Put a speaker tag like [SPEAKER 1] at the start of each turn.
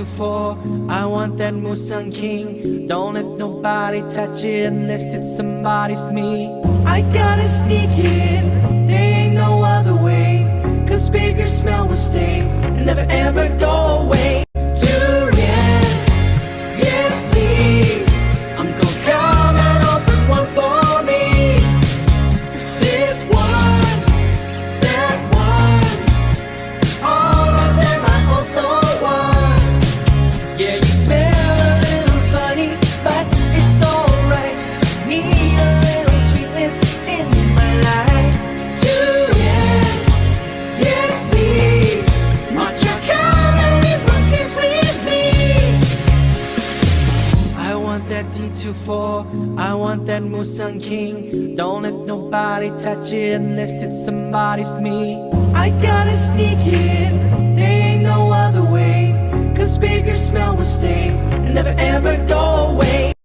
[SPEAKER 1] D24. I want that Musang King. Don't let nobody touch it unless it's somebody's me. I gotta sneak in, there ain't no other way. Cause babe, your smell will stay and never ever go away. Durian, yes please. I'm gonna come and open one for me. This one, that one, all of them I also want. Yeah, you smell a little funny, but it's alright. Need a little sweetness in my life. Durian, yes please. Won't you come and live one kiss with me? I want that D24, I want that Musang King. Don't let nobody touch it unless it's somebody's me. I gotta sneak in, there ain't no other way. Cause babe, your smell will stay and never ever go away.